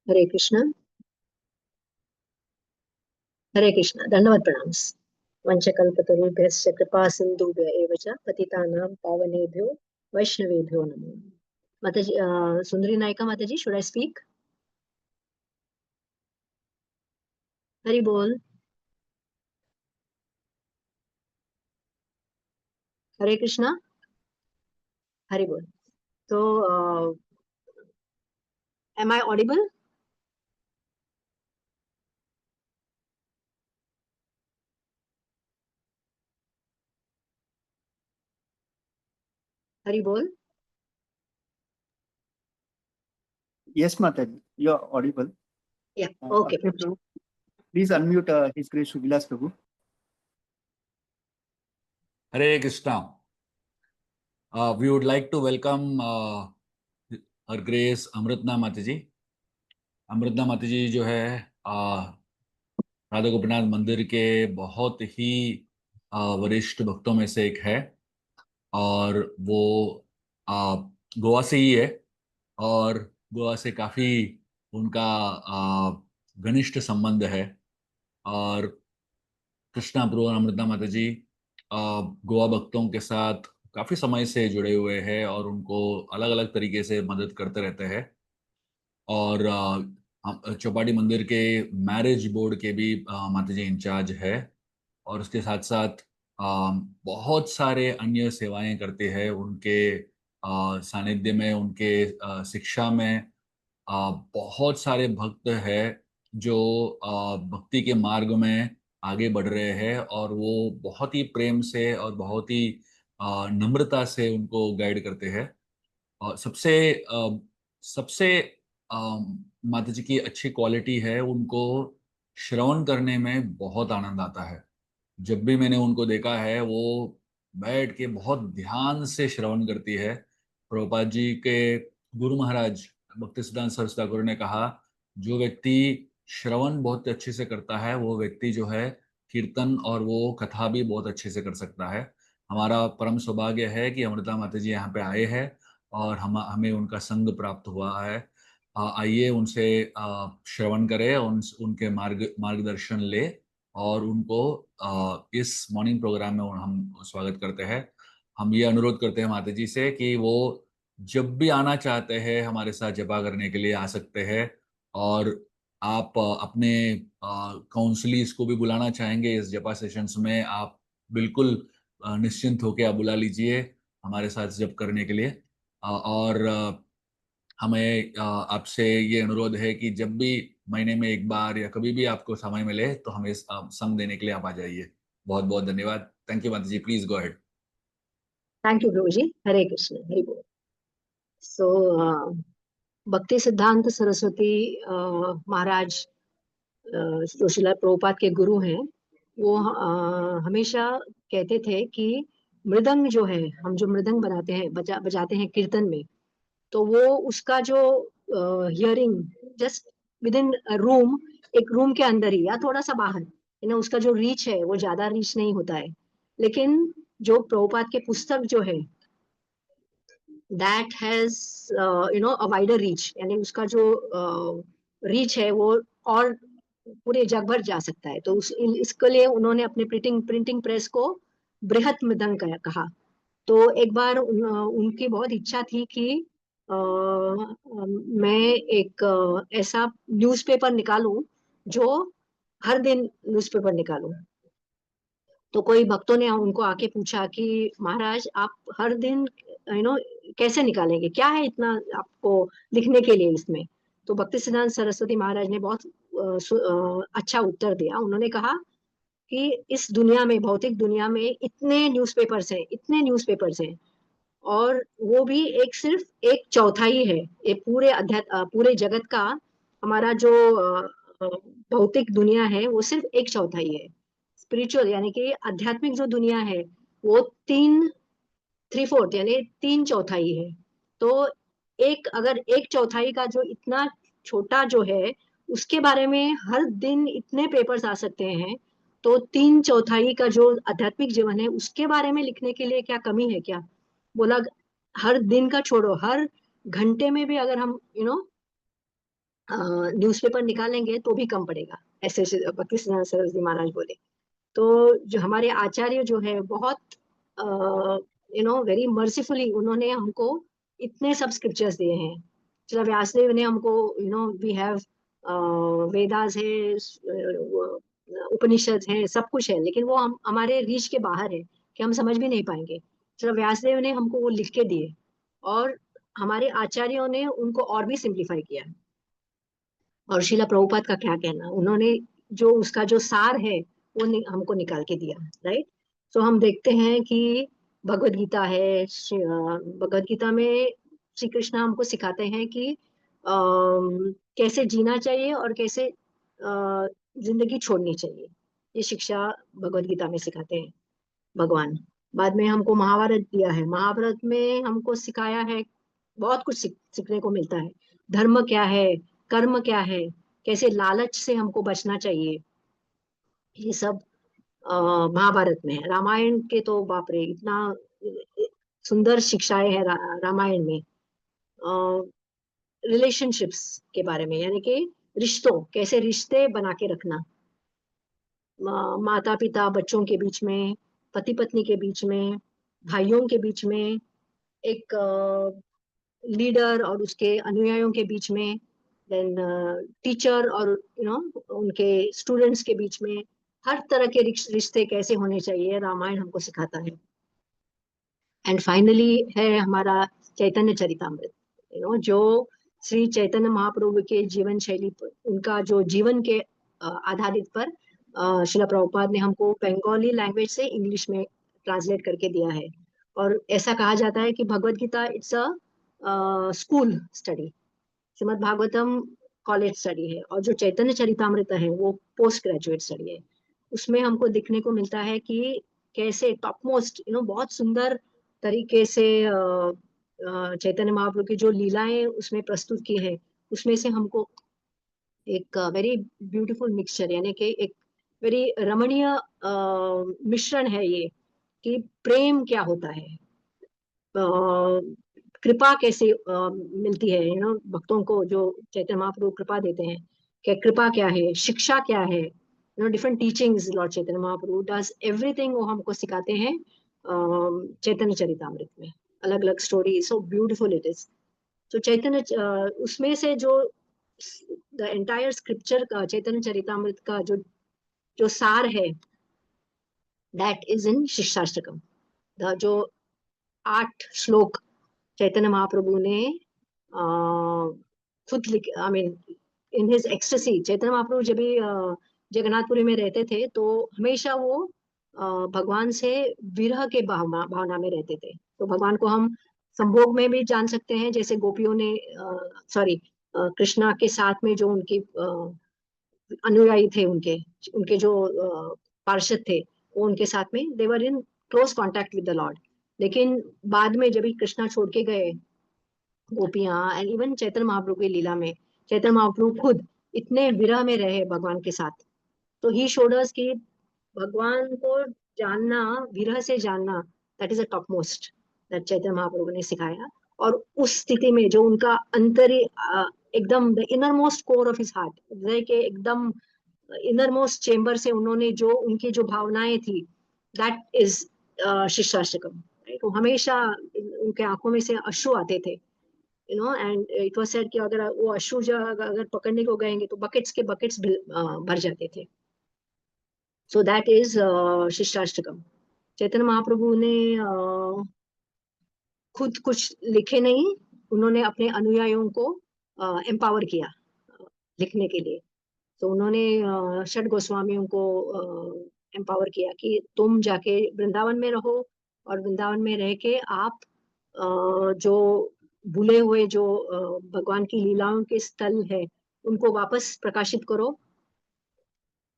हरे कृष्ण। हरे कृष्ण, दंडवत प्रणाम। वंशकल्पतरुभ्यश्च कृपा सिन्धुभ्य एव च पतितानां पावनेभ्यो वैष्णवेभ्यो नमो। माताजी, सुंदरी नायिका माताजी, शुड आई स्पीक? हरि बोल। हरे कृष्णा। हरि बोल। तो एम आई ऑडिबल? हरि बोल। Yes, Mataji, you're audible. या okay. Akshay Prabhu, please unmute His Grace Suvilas Prabhu. Hare Krishna. We would like to welcome Her Grace अमृतना माताजी। अमृतना माताजी जो है राधा गोपीनाथ मंदिर के बहुत ही वरिष्ठ भक्तों में से एक है, और वो गोवा से ही है, और गोवा से काफ़ी उनका घनिष्ठ संबंध है। और कृष्णा प्रभु और अमृता माता जी गोवा भक्तों के साथ काफ़ी समय से जुड़े हुए हैं और उनको अलग अलग तरीके से मदद करते रहते हैं। और चौपाटी मंदिर के मैरिज बोर्ड के भी माता जी इंचार्ज है, और उसके साथ साथ बहुत सारे अन्य सेवाएं करते हैं उनके सानिध्य में, उनके शिक्षा में। बहुत सारे भक्त हैं जो भक्ति के मार्ग में आगे बढ़ रहे हैं, और वो बहुत ही प्रेम से और बहुत ही नम्रता से उनको गाइड करते हैं। और सबसे माता जी की अच्छी क्वालिटी है, उनको श्रवण करने में बहुत आनंद आता है। जब भी मैंने उनको देखा है, वो बैठ के बहुत ध्यान से श्रवण करती है। प्रभुपाद जी के गुरु महाराज भक्तिसिद्धांत सरस्वती ठाकुर ने कहा, जो व्यक्ति श्रवण बहुत अच्छे से करता है वो व्यक्ति जो है कीर्तन और वो कथा भी बहुत अच्छे से कर सकता है। हमारा परम सौभाग्य है कि अमृता माता जी यहाँ पे आए हैं और हमें उनका संग प्राप्त हुआ है। आइए उनसे श्रवण करें, उनके मार्गदर्शन ले, और उनको इस मॉर्निंग प्रोग्राम में हम स्वागत करते हैं। हम ये अनुरोध करते हैं माता जी से कि वो जब भी आना चाहते हैं हमारे साथ जपा करने के लिए आ सकते हैं, और आप अपने काउंसलीज को भी बुलाना चाहेंगे इस जपा सेशंस में, आप बिल्कुल निश्चिंत होकर आप बुला लीजिए हमारे साथ जप करने के लिए। और हमें आपसे ये अनुरोध है कि जब भी महीने में एक बार या कभी भी आपको समय मिले तो हमें संग देने के लिए आप आ जाइए। बहुत बहुत धन्यवाद। थैंक यू माता जी, please go ahead. Thank you प्रभु जी। हरे कृष्ण। हरि बोल। सो भक्ति सिद्धांत सरस्वती महाराज जो श्रील प्रभुपाद के गुरु हैं, वो हमेशा कहते थे कि मृदंग जो है, हम जो मृदंग बनाते हैं, बजाते हैं कीर्तन में, तो वो उसका जो hearing just with in room, एक रूम के अंदर ही या थोड़ा सा बाहर, उसका जो रीच है वो ज्यादा रीच नहीं होता है। लेकिन जो प्रभुपाद के पुस्तक जो है, that has a wider reach, यानी उसका जो रीच है वो और पूरे जग भर जा सकता है। तो इसके लिए उन्होंने अपने प्रिंटिंग प्रेस को बृहत मृदंग कहा। तो एक बार उनकी बहुत इच्छा थी कि मैं एक ऐसा न्यूज़पेपर निकालूं जो हर दिन न्यूज़पेपर निकालूं। तो कोई भक्तों ने उनको आके पूछा कि महाराज, आप हर दिन कैसे निकालेंगे, क्या है इतना आपको लिखने के लिए इसमें? तो भक्ति सिद्धांत सरस्वती महाराज ने बहुत अच्छा उत्तर दिया। उन्होंने कहा कि इस दुनिया में, भौतिक दुनिया में इतने न्यूज़पेपर्स हैं, और वो भी सिर्फ एक चौथाई है ये पूरे जगत का। हमारा जो भौतिक दुनिया है वो सिर्फ एक चौथाई है। स्पिरिचुअल यानी कि आध्यात्मिक जो दुनिया है वो 3/4 यानी 3/4 है। तो अगर एक चौथाई का जो इतना छोटा जो है, उसके बारे में हर दिन इतने पेपर्स आ सकते हैं, तो 3/4 का जो आध्यात्मिक जीवन है उसके बारे में लिखने के लिए क्या कमी है क्या? बोला, हर दिन का छोड़ो, हर घंटे में भी अगर हम न्यूज़पेपर निकालेंगे तो भी कम पड़ेगा, ऐसे भक्ति सिद्धांत सरस्वती महाराज बोले। तो जो हमारे आचार्य जो है बहुत वेरी मर्सीफुली उन्होंने हमको इतने सब स्क्रिप्चर्स दिए हैं। चलो व्यासदेव ने हमको वी हैव वेदास है, उपनिषद है, सब कुछ है, लेकिन वो हम हमारे रीच के बाहर है कि हम समझ भी नहीं पाएंगे। चलो व्यासदेव ने हमको वो लिख के दिए और हमारे आचार्यों ने उनको और भी सिंप्लीफाई किया। और शिला प्रभुपाद का क्या कहना, उन्होंने जो उसका जो सार है वो हमको निकाल के दिया, राइट। तो हम देखते हैं कि भगवत गीता है, भगवत गीता में श्री कृष्ण हमको सिखाते हैं कि कैसे जीना चाहिए और कैसे जिंदगी छोड़नी चाहिए। ये शिक्षा भगवत गीता में सिखाते हैं भगवान। बाद में हमको महाभारत दिया है, महाभारत में हमको सिखाया है, बहुत कुछ सीखने को मिलता है। धर्म क्या है, कर्म क्या है, कैसे लालच से हमको बचना चाहिए, ये सब महाभारत में है। रामायण के तो बाप रे इतना सुंदर शिक्षाएं है रामायण में। रिलेशनशिप्स के बारे में, यानी कि रिश्तों, कैसे रिश्ते बना के रखना, माता पिता बच्चों के बीच में, पति पत्नी के बीच में, भाइयों के बीच में, एक लीडर और उसके अनुयायियों के बीच में, देन टीचर और उनके स्टूडेंट्स के बीच में, हर तरह के रिश्ते कैसे होने चाहिए रामायण हमको सिखाता है। एंड फाइनली है हमारा चैतन्य चरितामृत, जो श्री चैतन्य महाप्रभु के जीवन शैली पर, उनका जो जीवन के आधारित पर शिला प्रभुपाद ने हमको बंगाली लैंग्वेज से इंग्लिश में ट्रांसलेट करके दिया है। और ऐसा कहा जाता है कि Bhagavad Gita it's a school study, Shrimad Bhagavatam college study है, और जो चैतन्य चरितामृत है वो पोस्ट ग्रेजुएट स्टडी है। उसमें हमको दिखने को मिलता है कि कैसे टॉप मोस्ट बहुत सुंदर तरीके से चैतन्य महाप्रभु की जो लीलाएं उसमें प्रस्तुत की है, उसमें से हमको एक वेरी ब्यूटीफुल मिक्सचर, यानी कि एक वेरी रमणीय मिश्रण है ये, कि प्रेम क्या होता है, कृपा कैसे मिलती है भक्तों को, जो चैतन्य महाप्रभु कृपा देते हैं, क्या कृपा क्या है, शिक्षा क्या है, different teachings Lord Chaitanya Mahaprabhu does everything, वो हमको सिखाते हैं चैतन्य चरितामृत में। अलग अलग story, so beautiful it is. तो चैतन्य उसमें से जो द एंटायर स्क्रिप्चर का, चैतन्य चरितामृत का जो जो सार है, दैट इज इन शिक्षाष्टकम। जो 8 श्लोक चैतन्य महाप्रभु ने खुद लिख, I mean in his ecstasy, Chaitanya Mahaprabhu जब भी जगन्नाथपुरी में रहते थे तो हमेशा वो भगवान से विरह के भावना में रहते थे। तो भगवान को हम संभोग में भी जान सकते हैं, जैसे गोपियों ने कृष्णा के साथ में जो उनकी अनुयायी थे, उनके उनके जो पार्षद थे, वो उनके साथ में they were in close contact with the lord. लेकिन बाद में जब भी कृष्णा छोड़ के गए, गोपियां एंड इवन चैतन्य महाप्रभु की लीला में चैतन्य महाप्रभु खुद इतने विरह में रहे भगवान के साथ। तो ही शोड अस कि भगवान को जानना, विरह से जानना, that is a top most, that Chaitanya Mahaprabhu ने सिखाया। और उस स्थिति में जो उनका अंतरी एकदम the inner most core of his heart, हृदय के एकदम इनर मोस्ट चेम्बर से उन्होंने जो उनकी जो भावनाएं थी, दैट इज शिष्टाष्टकम। तो हमेशा उनके आंखों में से अश्रु आते थे, एंड इट वाज सेड कि अगर वो अश्रु जो अगर पकड़ने को गएंगे तो बकेट्स के बकेट्स भर जाते थे। So that is शिष्टाष्टकम। चैतन्य महाप्रभु ने खुद कुछ लिखे नहीं, उन्होंने अपने अनुयायियों को एम्पावर किया लिखने के लिए। तो उन्होंने षड गोस्वामियों को एम्पावर किया कि तुम जाके वृंदावन में रहो, और वृंदावन में रह के आप जो भूले हुए जो भगवान की लीलाओं के स्थल है उनको वापस प्रकाशित करो,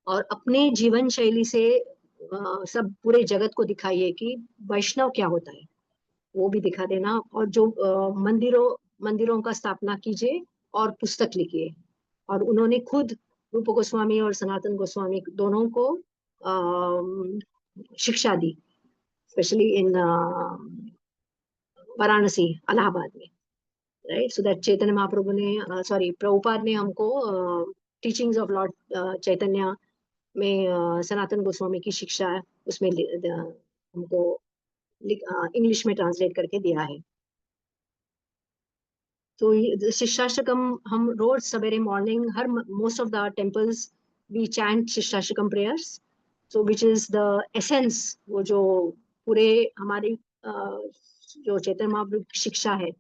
और अपने जीवन शैली से सब पूरे जगत को दिखाइए कि वैष्णव क्या होता है, वो भी दिखा देना। और जो मंदिरों का स्थापना कीजिए और पुस्तक लिखिए। और उन्होंने खुद रूप गोस्वामी और सनातन गोस्वामी दोनों को शिक्षा दी, स्पेशली इन वाराणसी, इलाहाबाद में। Right. So that Chaitanya Mahaprabhu ने प्रभुपाद ने हमको टीचिंग्स ऑफ लॉर्ड चैतन्य में सनातन गोस्वामी की शिक्षा उसमें हमको इंग्लिश में ट्रांसलेट करके दिया है. तो शिष्टाष्टकम हम रोज सवेरे मॉर्निंग हर most of the temples we chant Shikshashtakam prayers. So which is the essence, वो जो पूरे हमारी जो चैतन्य महाप्रभु की शिक्षा है,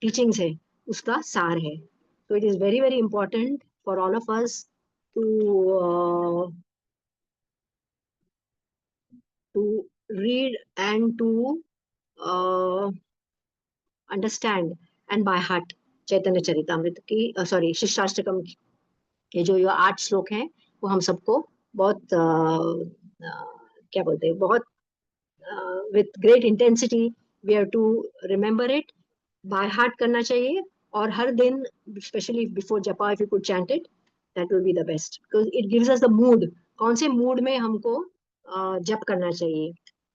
टीचिंग्स है, उसका सार है. तो it is very very important for all of us to read and to understand and by heart चैतन्य चरितामृत की शिष्टाष्टकम के जो ये 8 श्लोक हैं, वो हम सबको बहुत क्या बोलते हैं, बहुत with great intensity we have to remember it, by heart करना चाहिए. और हर दिन especially before japa if you could chant it, that will be the best because it gives us the mood, कौन से मूड में हमको जप करना चाहिए.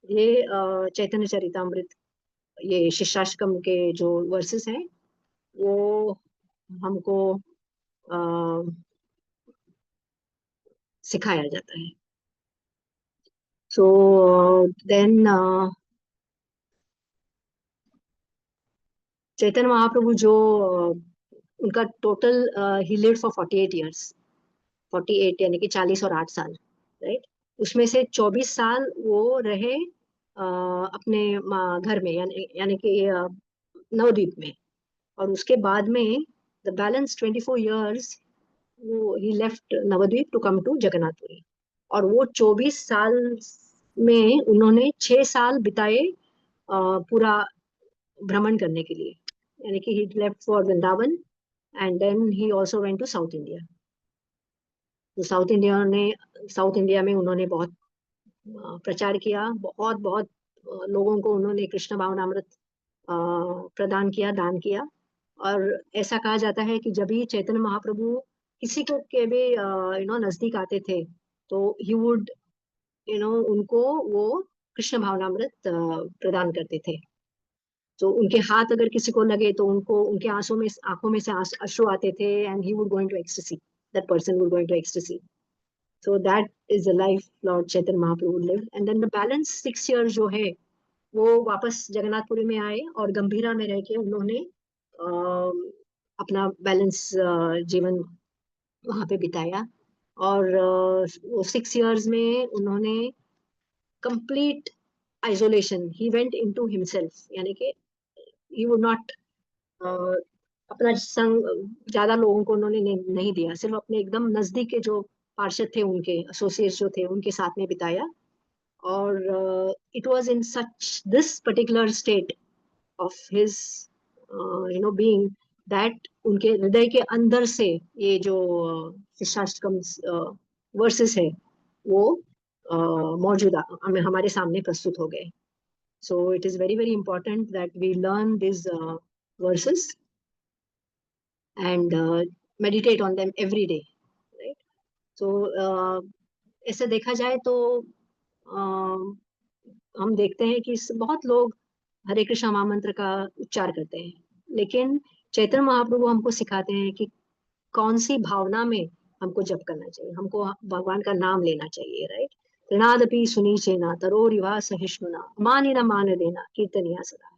ये चैतन्य चरितामृत, ये शिष्टाष्टकम के जो वर्सेस हैं, वो हमको सिखाया जाता है. सो देन चैतन्य महाप्रभु जो उनका total he lived for 48 years, 48 यानी कि 40 और 8 साल, राइट. उसमें से 24 साल वो रहे अपने घर में, यानी कि नवद्वीप में. और उसके बाद में द बैलेंस 24 years वो he left Navadwip to come to Jagannathpuri. और वो 24 साल में उन्होंने 6 साल बिताए पूरा भ्रमण करने के लिए, यानी कि he left for Vrindavan and then he also went to South India. तो साउथ इंडिया में उन्होंने बहुत प्रचार किया, बहुत बहुत लोगों को उन्होंने कृष्ण भावनामृत प्रदान किया, दान किया. और ऐसा कहा जाता है कि जब भी चैतन्य महाप्रभु किसी को के भी नजदीक आते थे, तो ही वुड उनको वो कृष्ण भावनामृत प्रदान करते थे. तो उनके हाथ अगर किसी को लगे तो उनको उनके आंखों में से अश्रु आते थे, and he would going to ecstasy, that person would going to ecstasy. So that is the life Lord Chaitanya Mahaprabhu lived. And then the balance 6 years जो है, वो वापस जगन्नाथपुरी में आए और गंभीरा में रह के उन्होंने अपना बैलेंस जीवन वहां पे बिताया. और वो 6 years में उन्होंने complete isolation, he went into himself, यानी कि ही वुड नॉट अपना संग ज्यादा लोगों को उन्होंने नहीं दिया, सिर्फ अपने एकदम नजदीक के जो पार्षद थे, उनके एसोसिएट्स जो थे, उनके साथ में बिताया. और it was in such this particular state of his being that उनके हृदय के अंदर से ये जो शिष्टाष्टकम वर्सेस है, वो मौजूदा हमारे सामने प्रस्तुत हो गए. So it is very very important that we learn these verses and meditate on them every day, right? So ऐसे देखा जाए तो हम देखते हैं कि बहुत लोग हरे कृष्ण महामंत्र का उच्चार करते हैं, लेकिन चैतन्य महाप्रभु हमको सिखाते हैं कि कौन सी भावना में हमको जप करना चाहिए, हमको भगवान का नाम लेना चाहिए, राइट. ऋणादपि सुनीचेना तरोरिवा सहिष्णुना मानिना मान देना कीर्तनिया सदा.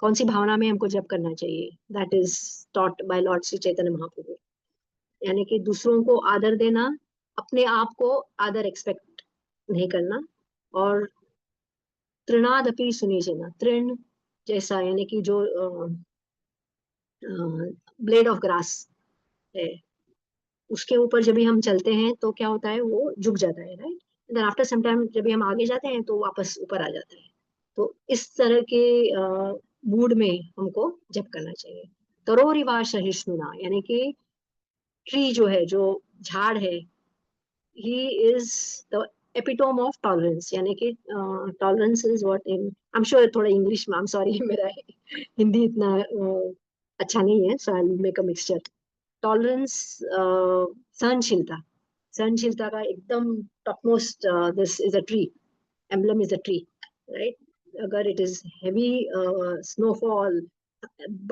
कौन सी भावना में हमको जप करना चाहिए, that is taught by lord Shri Chaitanya Mahaprabhu. यानी कि दूसरों को आदर देना, अपने आप को आदर एक्सपेक्ट नहीं करना. और तृणादपि सुनीचेना, तृण जैसा, यानी कि जो ब्लेड ऑफ ग्रास है, उसके ऊपर जब भी हम चलते हैं तो क्या होता है, वो झुक जाता है, right. Then after some time जब भी हम आगे जाते हैं तो वापस ऊपर आ जाता है. तो इस तरह के मूड में हमको जप करना चाहिए. तरोरिवा सहिष्णुना, यानी कि ट्री जो है, जो झाड़ है, he is the epitome of tolerance. यानी कि tolerance is what in, I am sure थोड़ा इंग्लिश में, आई एम सॉरी मेरा हिंदी इतना अच्छा नहीं है, so I will make a mixture. Tolerance, सहनशीलता, सहनशीलता का एकदम topmost, this is a tree, emblem is a tree, right. अगर इट इज हेवी स्नोफॉल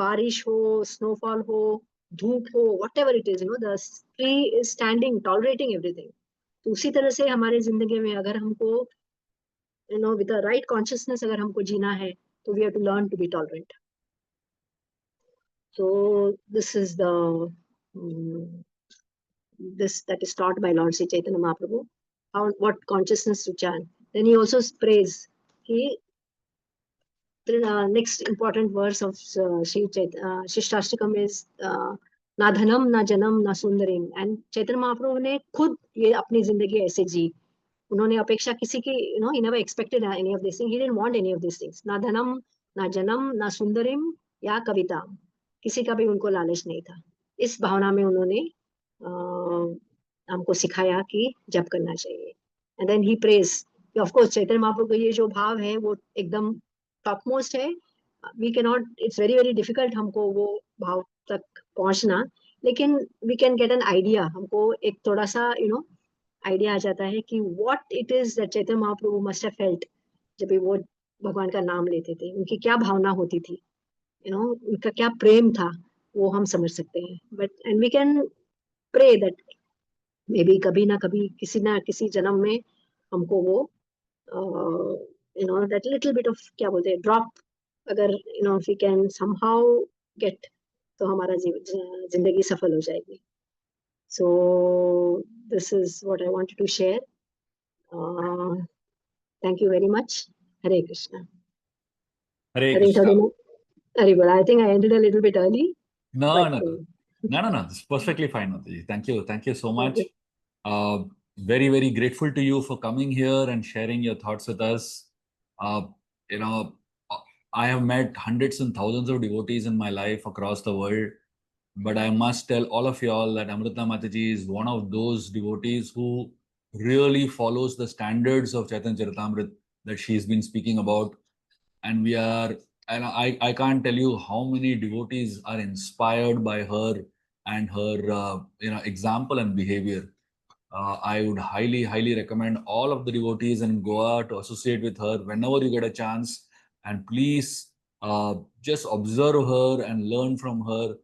बारिश हो, स्नोफॉल हो, धूप हो, whatever it is, the tree is standing, tolerating everything. तो उसी तरह से हमारे जिंदगी में अगर हमको with the right consciousness अगर हमको जीना है, तो we have to learn to be tolerant. So this is the this that is taught by Lord Sri Chaitanya Mahaprabhu. What consciousness to chant. Then he also prays. Next important verse of Shishtastikam is ना धनम ना जनम ना सुंदरिम. And चैतन्य महाप्रभु ने खुद ये अपनी जिंदगी ऐसे जी. उन्होंने अपेक्षा किसी की he never expected any of these things. He didn't want any of these things. ना धनम ना जनम ना सुंदरिम या कविता, किसी का भी उनको लालच नहीं था. इस भावना में उन्होंने हमको सिखाया कि जप करना चाहिए. And then he praise. Of course Chaitanya Mahaprabhu का ये जो भाव है वो एकदम टॉप मोस्ट है. We can not, it's very very difficult हमको वो भाव तक पहुंचना, लेकिन we can get an idea. हमको एक थोड़ा सा आइडिया आ जाता है कि what it is that Chaitanya Mahaprabhu must have felt जब भी वो भगवान का नाम लेते थे. उनकी क्या भावना होती थी, उनका क्या प्रेम था, वो हम समझ सकते हैं. But and we can pray that maybe कभी ना कभी किसी ना किसी जन्म में हमको वो दैट लिटिल बिट ऑफ क्या बोलते हैं ड्रॉप, अगर वी कैन समहाउ गेट, तो हमारा जिंदगी सफल हो जाएगी. So this is what I wanted to share. Thank you very much. Hare Krishna. Hare Krishna. Hare, I think I ended a little bit early. No, but, no. It's perfectly fine, Mataji. Thank you so much. Very, very grateful to you for coming here and sharing your thoughts with us. I have met hundreds and thousands of devotees in my life across the world. But I must tell all of you all that Amrita Mataji is one of those devotees who really follows the standards of Chaitanya Charitamrita that she's been speaking about. And I can't tell you how many devotees are inspired by her and her example and behavior. I would highly, highly recommend all of the devotees in Goa to associate with her whenever you get a chance. And please just observe her and learn from her.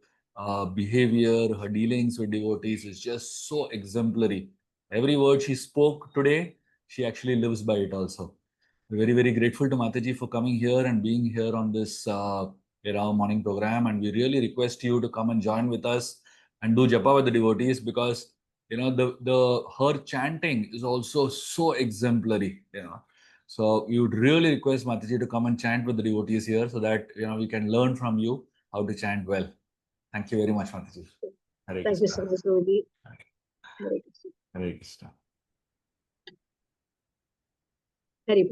Behavior, her dealings with devotees is just so exemplary. Every word she spoke today, she actually lives by it also. We're very, very grateful to Mataji for coming here and being here on this morning program. And we really request you to come and join with us and do japa with the devotees, because her chanting is also so exemplary. So we would really request Mataji to come and chant with the devotees here, so that we can learn from you how to chant well. Thank you very much, Mataji. Hare Thank you so much, Ruby. Hare Krishna. Hare Krishna. Hare